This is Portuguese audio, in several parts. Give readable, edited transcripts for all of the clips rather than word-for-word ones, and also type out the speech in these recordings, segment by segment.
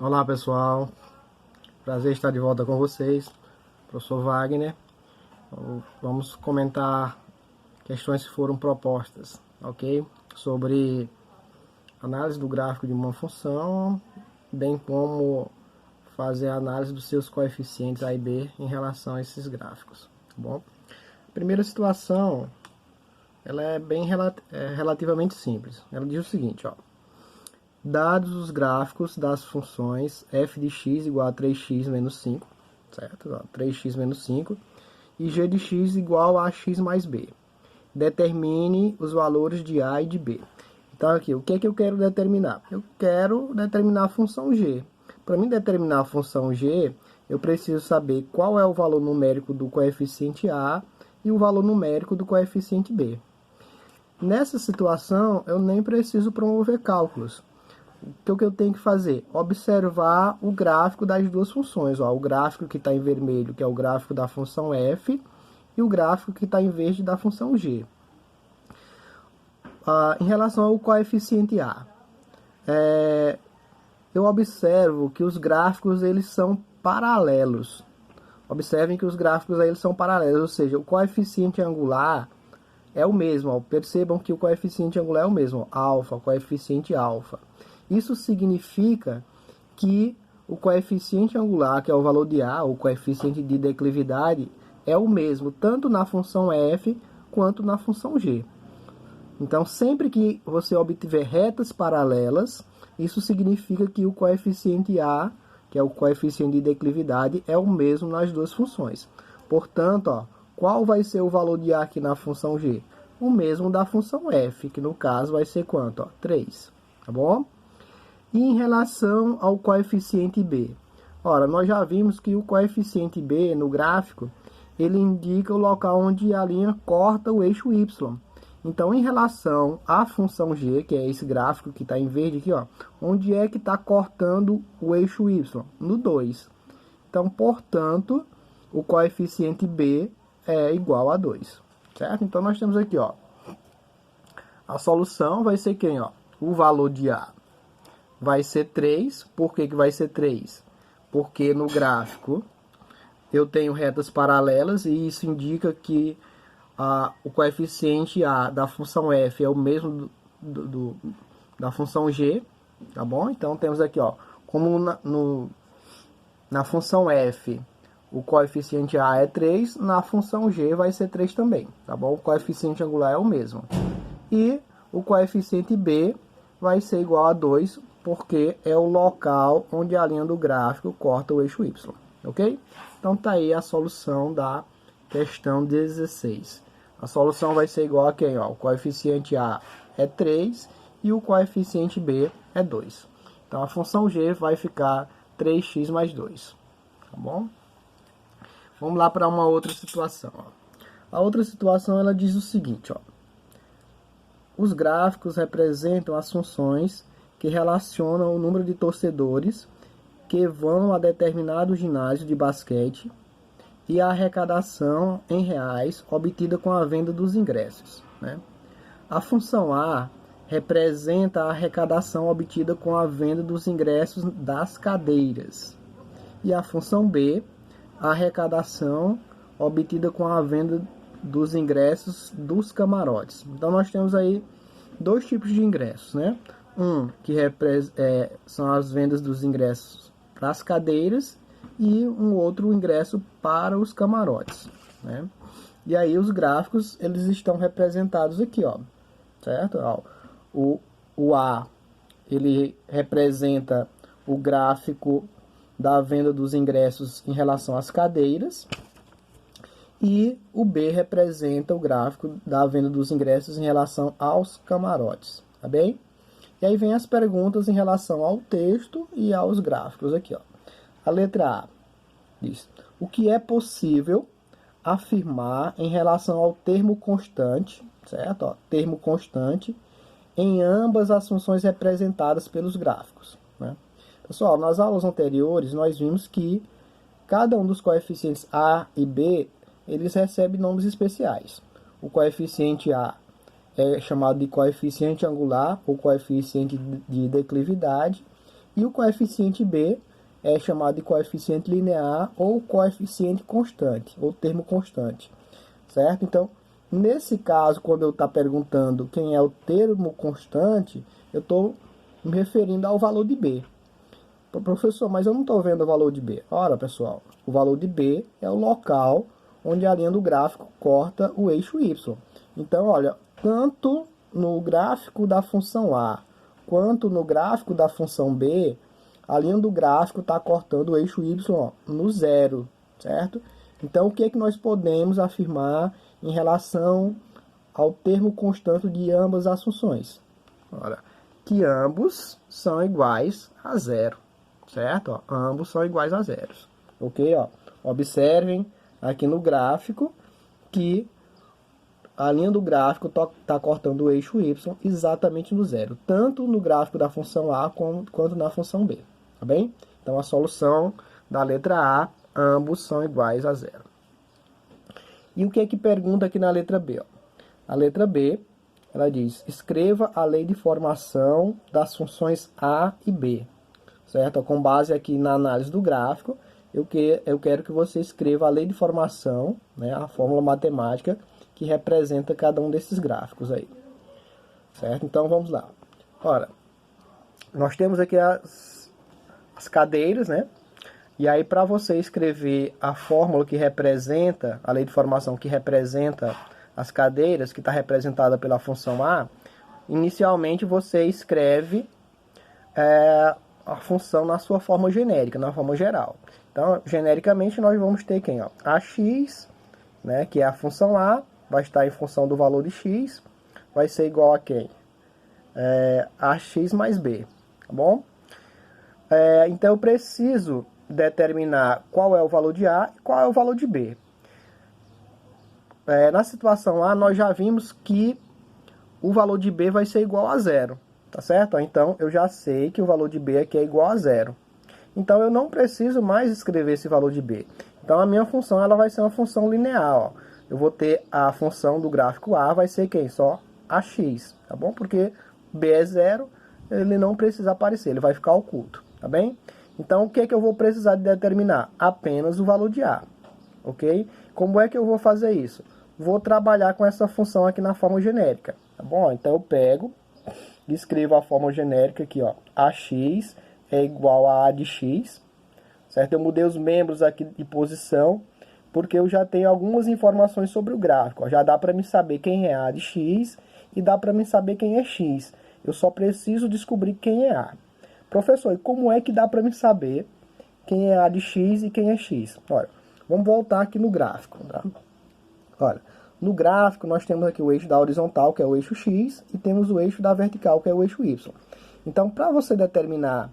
Olá pessoal, prazer estar de volta com vocês, professor Wagner. Vamos comentar questões que foram propostas, ok? Sobre análise do gráfico de uma função, bem como fazer a análise dos seus coeficientes A e B em relação a esses gráficos, tá bom? A primeira situação, ela é bem relativamente simples. Ela diz o seguinte, ó. Dados os gráficos das funções f de x igual a 3x menos 5, certo? 3x menos 5, e g de x igual a x mais b. Determine os valores de a e de b. Então, aqui, o que é que eu quero determinar? Eu quero determinar a função g. Para mim determinar a função g, eu preciso saber qual é o valor numérico do coeficiente a e o valor numérico do coeficiente b. Nessa situação, eu nem preciso promover cálculos. O que eu tenho que fazer? Observar o gráfico das duas funções. Ó, o gráfico que está em vermelho, que é o gráfico da função f, e o gráfico que está em verde da função g. Em relação ao coeficiente a, eu observo que os gráficos eles são paralelos. Observem que os gráficos aí, eles são paralelos, ou seja, o coeficiente angular é o mesmo. Ó. Percebam que o coeficiente angular é o mesmo, alfa, coeficiente alfa. Isso significa que o coeficiente angular, que é o valor de A, o coeficiente de declividade, é o mesmo, tanto na função f quanto na função g. Então, sempre que você obtiver retas paralelas, isso significa que o coeficiente A, que é o coeficiente de declividade, é o mesmo nas duas funções. Portanto, ó, qual vai ser o valor de A aqui na função g? O mesmo da função f, que no caso vai ser quanto? Ó, 3, tá bom? E em relação ao coeficiente b? Ora, nós já vimos que o coeficiente b no gráfico, ele indica o local onde a linha corta o eixo y. Então, em relação à função g, que é esse gráfico que está em verde aqui, ó, onde é que está cortando o eixo y? No 2. Então, portanto, o coeficiente b é igual a 2. Certo? Então, nós temos aqui, ó, a solução vai ser quem? Ó? O valor de A vai ser 3. Por que vai ser 3? Porque no gráfico eu tenho retas paralelas e isso indica que o coeficiente A da função f é o mesmo da função g, tá bom? Então temos aqui, ó, como na função f o coeficiente A é 3, na função g vai ser 3 também, tá bom? O coeficiente angular é o mesmo. E o coeficiente b vai ser igual a 2, porque é o local onde a linha do gráfico corta o eixo y, ok? Então tá aí a solução da questão 16. A solução vai ser igual a quem? Ó, o coeficiente a é 3 e o coeficiente b é 2. Então a função g vai ficar 3x mais 2, tá bom? Vamos lá para uma outra situação. Ó. A outra situação ela diz o seguinte, ó. Os gráficos representam as funções que relacionam o número de torcedores que vão a determinado ginásio de basquete e a arrecadação em reais obtida com a venda dos ingressos. Né? A função A representa a arrecadação obtida com a venda dos ingressos das cadeiras. E a função B, a arrecadação obtida com a venda dos ingressos dos camarotes. Então, nós temos aí dois tipos de ingressos, né? Um que são as vendas dos ingressos para as cadeiras e um outro ingresso para os camarotes, né? E aí os gráficos eles estão representados aqui, ó, certo? Ó, o A ele representa o gráfico da venda dos ingressos em relação às cadeiras e o B representa o gráfico da venda dos ingressos em relação aos camarotes, tá bem? E aí vem as perguntas em relação ao texto e aos gráficos aqui, ó. A letra A diz: o que é possível afirmar em relação ao termo constante, certo? Ó, termo constante em ambas as funções representadas pelos gráficos, né? Pessoal, nas aulas anteriores nós vimos que cada um dos coeficientes A e B eles recebem nomes especiais. O coeficiente A é chamado de coeficiente angular ou coeficiente de declividade E o coeficiente B é chamado de coeficiente linear ou coeficiente constante, ou termo constante, certo? Então, nesse caso, quando eu estou perguntando quem é o termo constante, eu estou me referindo ao valor de B. Professor, mas eu não estou vendo o valor de B. Ora, pessoal, o valor de B é o local onde a linha do gráfico corta o eixo Y. Então, olha, tanto no gráfico da função A quanto no gráfico da função B, a linha do gráfico está cortando o eixo Y no zero, certo? Então, o que é que nós podemos afirmar em relação ao termo constante de ambas as funções? Ora, que ambos são iguais a zero, certo? Ó, ambos são iguais a zero, ok? Ó, observem aqui no gráfico que a linha do gráfico está cortando o eixo Y exatamente no zero, tanto no gráfico da função A quanto na função B, tá bem? Então, a solução da letra A, ambos são iguais a zero. E o que é que pergunta aqui na letra B? Ó? A letra B, ela diz, escreva a lei de formação das funções A e B, certo? Com base aqui na análise do gráfico, eu quero que você escreva a lei de formação, né, a fórmula matemática que representa cada um desses gráficos aí, certo? Então, vamos lá. Ora, nós temos aqui as cadeiras, né? E aí, para você escrever a fórmula que representa, a lei de formação que representa as cadeiras, que está representada pela função A, inicialmente você escreve a função na sua forma genérica, na forma geral. Então, genericamente, nós vamos ter quem? Ó? AX, né, que é a função A, vai estar em função do valor de x, vai ser igual a quem? AX mais B, tá bom? Então, eu preciso determinar qual é o valor de A e qual é o valor de B. Na situação A, nós já vimos que o valor de B vai ser igual a zero, tá certo? Então, eu já sei que o valor de B aqui é igual a zero. Então, eu não preciso mais escrever esse valor de B. Então, a minha função ela vai ser uma função linear. Ó. Eu vou ter a função do gráfico A, vai ser quem? Só AX, tá bom? Porque B é zero, ele não precisa aparecer, ele vai ficar oculto, tá bem? Então, o que é que eu vou precisar de determinar? Apenas o valor de A, ok? Como é que eu vou fazer isso? Vou trabalhar com essa função aqui na forma genérica, tá bom? Então, eu pego e escrevo a forma genérica aqui, ó. AX é igual a A de X, certo? Eu mudei os membros aqui de posição, porque eu já tenho algumas informações sobre o gráfico. Ó. Já dá para me saber quem é A de X e dá para me saber quem é X. Eu só preciso descobrir quem é A. Professor, e como é que dá para me saber quem é A de X e quem é X? Olha, vamos voltar aqui no gráfico. Tá? Olha, no gráfico nós temos aqui o eixo da horizontal, que é o eixo X, e temos o eixo da vertical, que é o eixo Y. Então, para você determinar,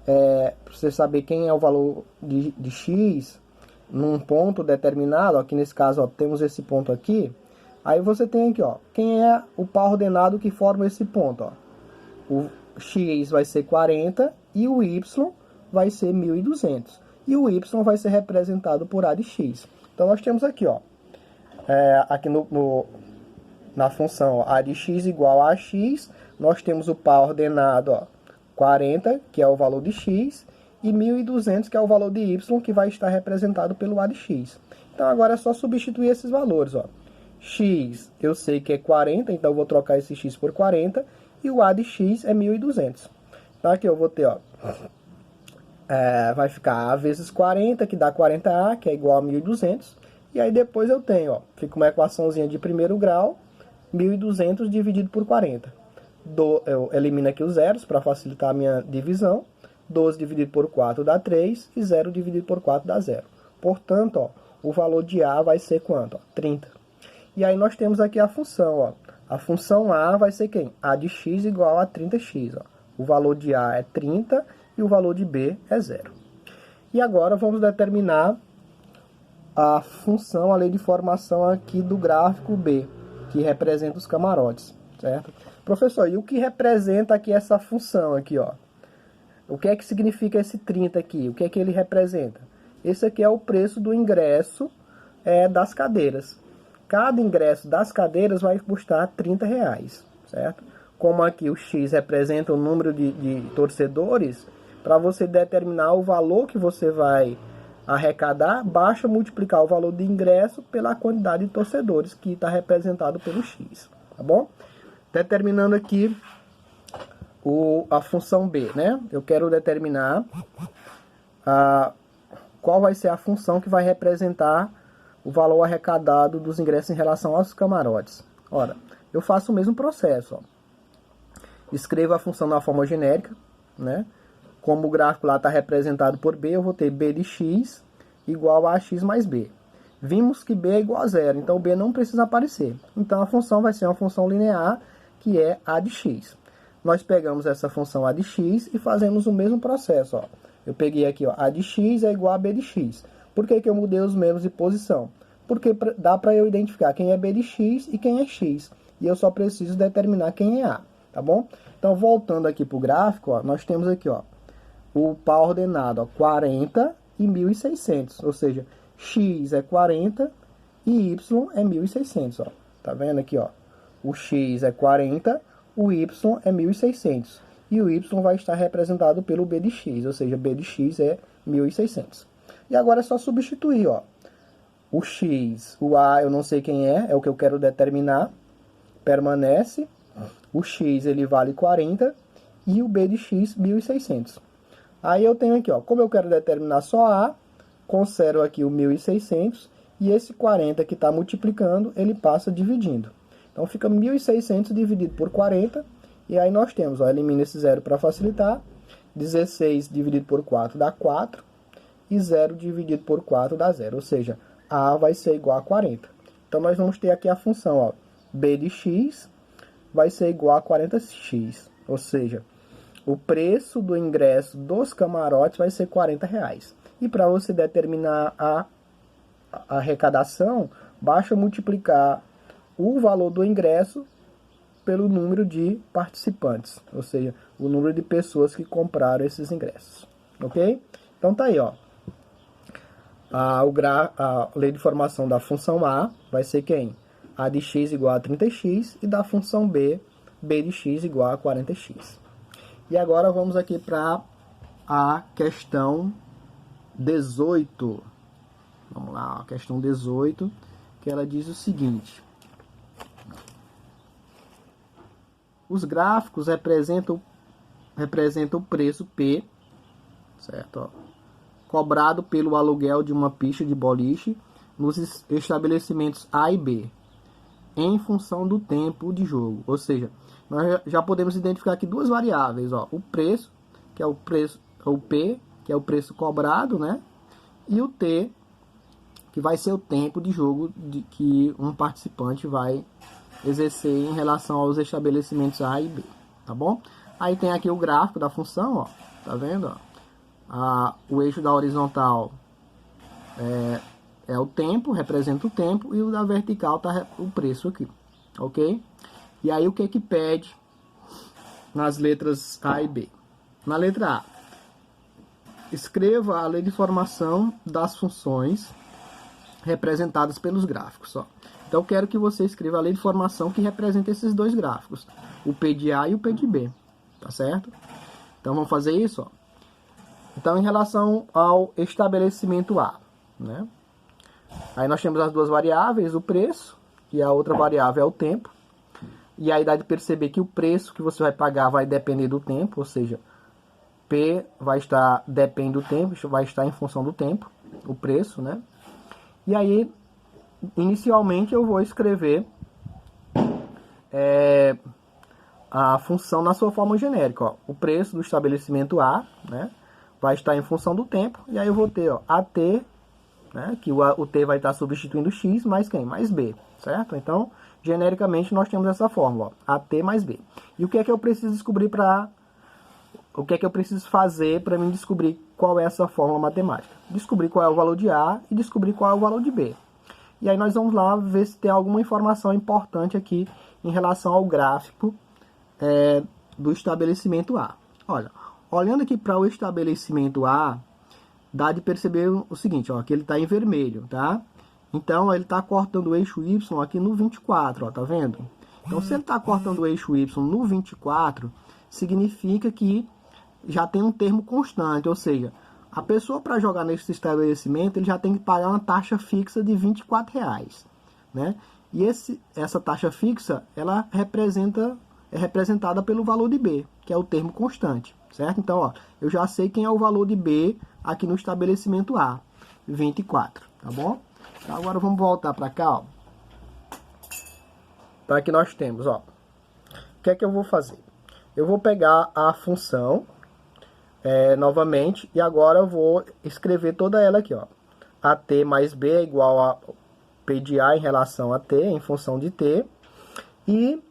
para você saber quem é o valor de X num ponto determinado, aqui nesse caso ó, temos esse ponto aqui, aí você tem aqui, ó, quem é o par ordenado que forma esse ponto, ó. O X vai ser 40 e o Y vai ser 1.200. E o Y vai ser representado por A de X. Então, nós temos aqui, ó, aqui na função ó, A de X igual a X, nós temos o par ordenado, ó, 40, que é o valor de X, e 1.200, que é o valor de Y, que vai estar representado pelo A de X. Então, agora é só substituir esses valores, ó. X, eu sei que é 40, então eu vou trocar esse X por 40, e o A de X é 1.200. Então, aqui eu vou ter, ó, vai ficar A vezes 40, que dá 40A, que é igual a 1.200. E aí depois eu tenho, ó, fica uma equaçãozinha de primeiro grau, 1.200 dividido por 40. Eu elimino aqui os zeros para facilitar a minha divisão. 12 dividido por 4 dá 3 e 0 dividido por 4 dá 0. Portanto, ó, o valor de A vai ser quanto? Ó, 30. E aí nós temos aqui a função. Ó. A função A vai ser quem? A de x igual a 30x. Ó. O valor de A é 30 e o valor de B é 0. E agora vamos determinar a função, a lei de formação aqui do gráfico B, que representa os camarotes, certo? Professor, e o que representa aqui essa função aqui, ó? O que é que significa esse 30 aqui? O que é que ele representa? Esse aqui é o preço do ingresso das cadeiras. Cada ingresso das cadeiras vai custar R$30, certo? Como aqui o X representa o número de torcedores, para você determinar o valor que você vai arrecadar, basta multiplicar o valor de ingresso pela quantidade de torcedores que está representado pelo X, tá bom? Determinando aqui a função B, né? Eu quero determinar qual vai ser a função que vai representar o valor arrecadado dos ingressos em relação aos camarotes. Ora, eu faço o mesmo processo, ó. Escrevo a função na forma genérica, né? Como o gráfico lá está representado por B, eu vou ter B de x igual a x mais B. Vimos que B é igual a zero, então B não precisa aparecer. Então a função vai ser uma função linear, que é a de x. Nós pegamos essa função a de x e fazemos o mesmo processo, ó. Eu peguei aqui, ó, a de x é igual a B de x. Por que eu mudei os membros de posição? Porque dá para eu identificar quem é B de x e quem é x. E eu só preciso determinar quem é A, tá bom? Então, voltando aqui para o gráfico, ó, nós temos aqui, ó, o par ordenado, ó, 40 e 1.600. Ou seja, x é 40 e y é 1.600. Ó. Tá vendo aqui? Ó, o x é 40, o y é 1.600. E o y vai estar representado pelo b de x, ou seja, b de x é 1.600. E agora é só substituir, ó. O x, o a eu não sei quem é o que eu quero determinar, permanece. O x ele vale 40 e o b de x 1.600. Aí eu tenho aqui, ó, como eu quero determinar só a, conservo aqui o 1.600 e esse 40 que está multiplicando, ele passa dividindo. Então fica 1.600 dividido por 40. E aí nós temos, ó, elimina esse zero para facilitar, 16 dividido por 4 dá 4, e 0 dividido por 4 dá 0, ou seja, A vai ser igual a 40. Então nós vamos ter aqui a função, ó, B de x vai ser igual a 40x, ou seja, o preço do ingresso dos camarotes vai ser R$40. E para você determinar a arrecadação, basta multiplicar o valor do ingresso pelo número de participantes, ou seja, o número de pessoas que compraram esses ingressos, ok? Então tá aí, ó. A lei de formação da função A vai ser quem? A de x igual a 30x e da função B, B de x igual a 40x. E agora vamos aqui para a questão 18. Vamos lá, a questão 18, que ela diz o seguinte: os gráficos representam o preço P, certo? Ó, cobrado pelo aluguel de uma pista de boliche nos estabelecimentos A e B, em função do tempo de jogo. Ou seja, nós já podemos identificar aqui duas variáveis, ó, o preço, que é o preço, o P, que é o preço cobrado, né? E o T, que vai ser o tempo de jogo que um participante vai exercer em relação aos estabelecimentos A e B, tá bom? Aí tem aqui o gráfico da função, ó, tá vendo? Ó? O eixo da horizontal é o tempo, representa o tempo, e o da vertical tá o preço aqui, ok? E aí o que que pede nas letras A e B? Na letra A, escreva a lei de formação das funções representadas pelos gráficos, ó. Então eu quero que você escreva a lei de formação que representa esses dois gráficos, o P de A e o P de B, tá certo? Então vamos fazer isso, ó. Então em relação ao estabelecimento A, né? Aí nós temos as duas variáveis, o preço, e a outra variável é o tempo. E aí dá de perceber que o preço que você vai pagar vai depender do tempo, ou seja, P vai estar, depende do tempo, vai estar em função do tempo, o preço, né? E aí, inicialmente eu vou escrever a função na sua forma genérica, ó. O preço do estabelecimento A, né, vai estar em função do tempo, e aí eu vou ter, ó, AT, né, que o T vai estar substituindo X mais quem? Mais B, certo? Então, genericamente, nós temos essa fórmula, ó, AT mais B. E o que é que eu preciso descobrir o que é que eu preciso fazer para mim descobrir qual é essa fórmula matemática? Descobrir qual é o valor de A e descobrir qual é o valor de B. E aí nós vamos lá ver se tem alguma informação importante aqui em relação ao gráfico do estabelecimento A. Olha, olhando aqui para o estabelecimento A, dá de perceber o seguinte, ó, que ele está em vermelho, tá? Então ele está cortando o eixo Y aqui no 24, ó, tá vendo? Então se ele está cortando o eixo Y no 24, significa que já tem um termo constante, ou seja, a pessoa para jogar nesse estabelecimento, ele já tem que pagar uma taxa fixa de R$ 24, né? E essa taxa fixa, ela é representada pelo valor de B, que é o termo constante, certo? Então, ó, eu já sei quem é o valor de B aqui no estabelecimento A, 24, tá bom? Então, agora vamos voltar para cá, ó. Então, aqui nós temos, ó, o que é que eu vou fazer? Eu vou pegar a função novamente e agora eu vou escrever toda ela aqui, ó. AT mais B é igual a P de A em relação a T, em função de T. E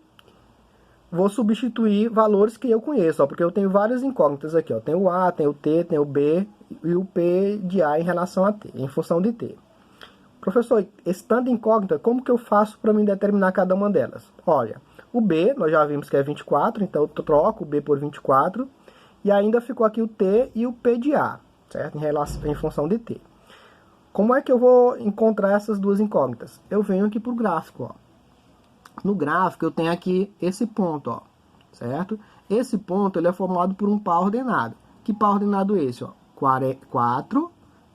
vou substituir valores que eu conheço, ó, porque eu tenho várias incógnitas aqui, ó. Tem o A, tem o T, tem o B e o P de A em relação a T, em função de T. Professor, esse tanto de incógnita, como que eu faço para me determinar cada uma delas? Olha, o B, nós já vimos que é 24, então eu troco o B por 24. E ainda ficou aqui o T e o P de A, certo? Em função de T. Como é que eu vou encontrar essas duas incógnitas? Eu venho aqui para o gráfico, ó. No gráfico eu tenho aqui esse ponto, ó, certo? Esse ponto ele é formado por um par ordenado. Que par ordenado é esse, ó? 4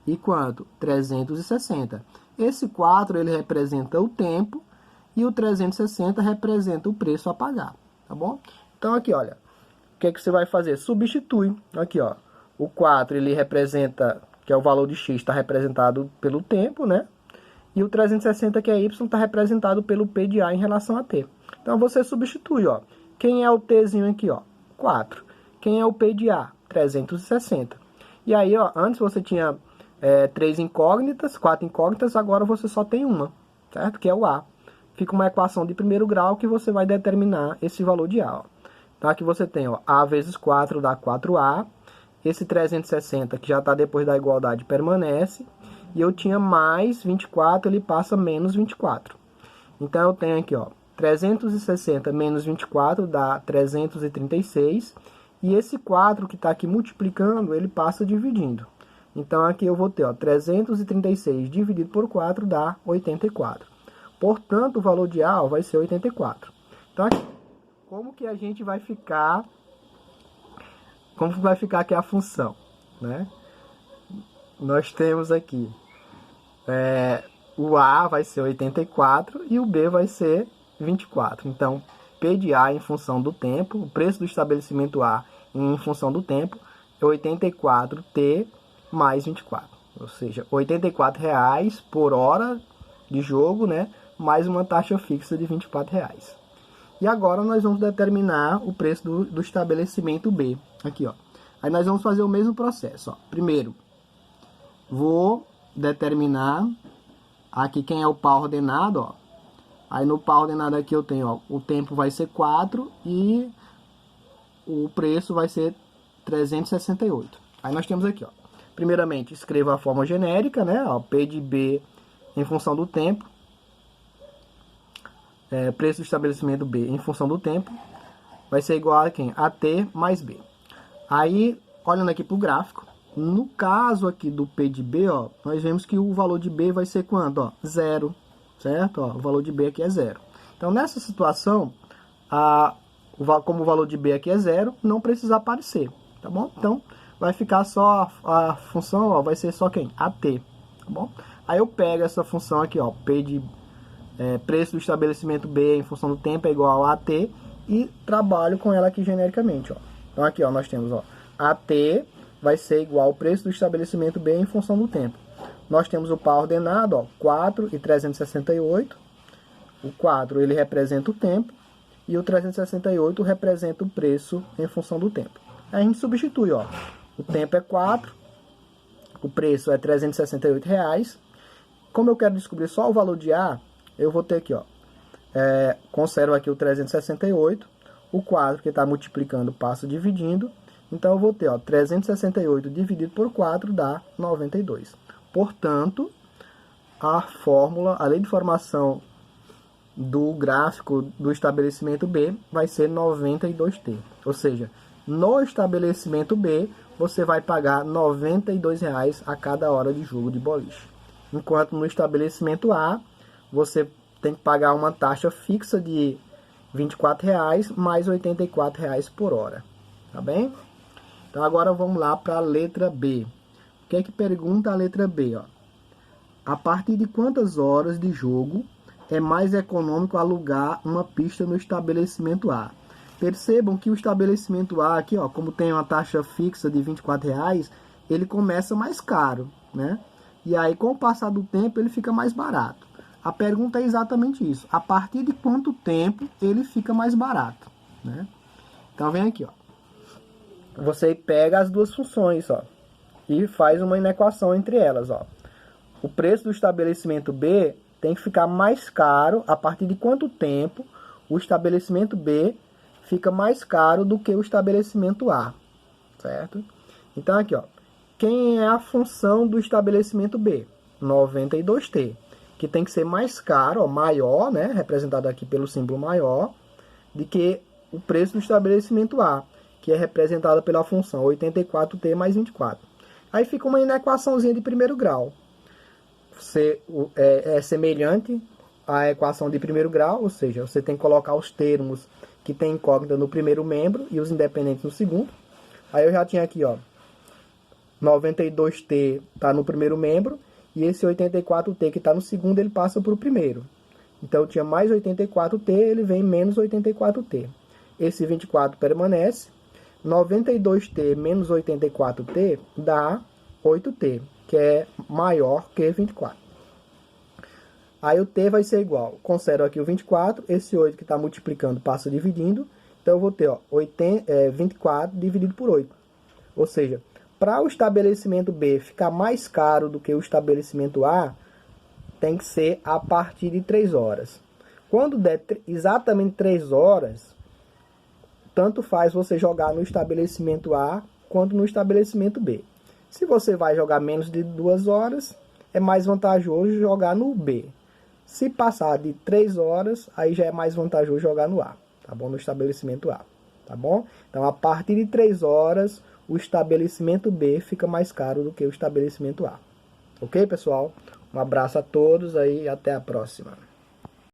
e quanto? 360. Esse 4 ele representa o tempo e o 360 representa o preço a pagar, tá bom? Então aqui, olha, o que é que você vai fazer? Substitui. Aqui, ó, o 4 ele representa, que é o valor de x, está representado pelo tempo, né? E o 360, que é y, está representado pelo P de A em relação a T. Então, você substitui, ó. Quem é o Tzinho aqui, ó? 4. Quem é o P de A? 360. E aí, ó, antes você tinha 3 incógnitas, 4 incógnitas, agora você só tem uma, certo? Que é o A. Fica uma equação de primeiro grau que você vai determinar esse valor de A, ó. Então, aqui você tem, ó, A vezes 4 dá 4A. Esse 360, que já está depois da igualdade, permanece. E eu tinha mais 24, ele passa menos 24. Então, eu tenho aqui, ó, 360 menos 24 dá 336. E esse 4 que está aqui multiplicando, ele passa dividindo. Então, aqui eu vou ter, ó, 336 dividido por 4 dá 84. Portanto, o valor de A, ó, vai ser 84. Então, aqui, como que a gente vai ficar... Como vai ficar aqui a função, né? Nós temos aqui o A vai ser 84 e o B vai ser 24. Então, P de A em função do tempo, o preço do estabelecimento A em função do tempo é 84T mais 24. Ou seja, R$ 84,00 por hora de jogo, né? Mais uma taxa fixa de R$ 24,00. E agora nós vamos determinar o preço do estabelecimento B. Aqui, ó. Aí nós vamos fazer o mesmo processo, ó. Primeiro, vou determinar aqui quem é o par ordenado, ó. Aí no par ordenado aqui eu tenho, ó, o tempo vai ser 4 e o preço vai ser 368. Aí nós temos aqui, ó. Primeiramente, escreva a forma genérica, né? Ó, P de B em função do tempo. Preço do estabelecimento B em função do tempo vai ser igual a quem? A T mais B. Aí, olhando aqui para o gráfico, no caso aqui do P de B, ó, nós vemos que o valor de B vai ser quanto? Ó, 0, certo? Ó, o valor de B aqui é 0. Então, nessa situação, como o valor de B aqui é 0, não precisa aparecer, tá bom? Então, vai ficar só a função, ó, vai ser só quem? AT, tá bom? Aí eu pego essa função aqui, ó, P de preço do estabelecimento B em função do tempo é igual a AT e trabalho com ela aqui genericamente, ó. Então aqui, ó, nós temos, ó, AT vai ser igual ao preço do estabelecimento B em função do tempo. Nós temos o par ordenado, ó, 4 e 368. O 4 ele representa o tempo e o 368 representa o preço em função do tempo. Aí a gente substitui, ó. O tempo é 4, o preço é R$ 368,00. Como eu quero descobrir só o valor de A, eu vou ter aqui, ó, conservo aqui o 368, o 4 que está multiplicando passa dividindo, então eu vou ter, ó, 368 dividido por 4 dá 92. Portanto, a fórmula, a lei de formação do gráfico do estabelecimento B vai ser 92T. Ou seja, no estabelecimento B, você vai pagar R$ 92,00 a cada hora de jogo de boliche. Enquanto no estabelecimento A, você tem que pagar uma taxa fixa de R$ 24,00 mais R$ 84,00 por hora. Tá bem? Então agora vamos lá para a letra B. O que é que pergunta a letra B? Ó? A partir de quantas horas de jogo é mais econômico alugar uma pista no estabelecimento A? Percebam que o estabelecimento A aqui, ó, como tem uma taxa fixa de R$24, ele começa mais caro, né? E aí, com o passar do tempo, ele fica mais barato. A pergunta é exatamente isso. A partir de quanto tempo ele fica mais barato, né? Então, vem aqui, ó. Você pega as duas funções, ó, e faz uma inequação entre elas, ó. O preço do estabelecimento B tem que ficar mais caro a partir de quanto tempo o estabelecimento B fica mais caro do que o estabelecimento A, certo? Então, aqui, ó, quem é a função do estabelecimento B? 92t, que tem que ser mais caro, ó, maior, né, representado aqui pelo símbolo maior, do que o preço do estabelecimento A, que é representado pela função 84t mais 24. Aí fica uma inequaçãozinha de primeiro grau. É semelhante à equação de primeiro grau, ou seja, você tem que colocar os termos que tem incógnita no primeiro membro e os independentes no segundo. Aí eu já tinha aqui, ó, 92t está no primeiro membro e esse 84t que está no segundo, ele passa para o primeiro. Então eu tinha mais 84t, ele vem menos 84t. Esse 24 permanece. 92t menos 84t dá 8t, que é maior que 24. Aí o t vai ser igual, considero aqui o 24, esse 8 que está multiplicando passa dividindo, então eu vou ter, ó, 24 dividido por 8. Ou seja, para o estabelecimento B ficar mais caro do que o estabelecimento A, tem que ser a partir de 3 horas. Quando der exatamente 3 horas, tanto faz você jogar no estabelecimento A quanto no estabelecimento B. Se você vai jogar menos de 2 horas, é mais vantajoso jogar no B. Se passar de 3 horas, aí já é mais vantajoso jogar no A, tá bom? No estabelecimento A, tá bom? Então, a partir de 3 horas, o estabelecimento B fica mais caro do que o estabelecimento A. Ok, pessoal? Um abraço a todos aí e até a próxima.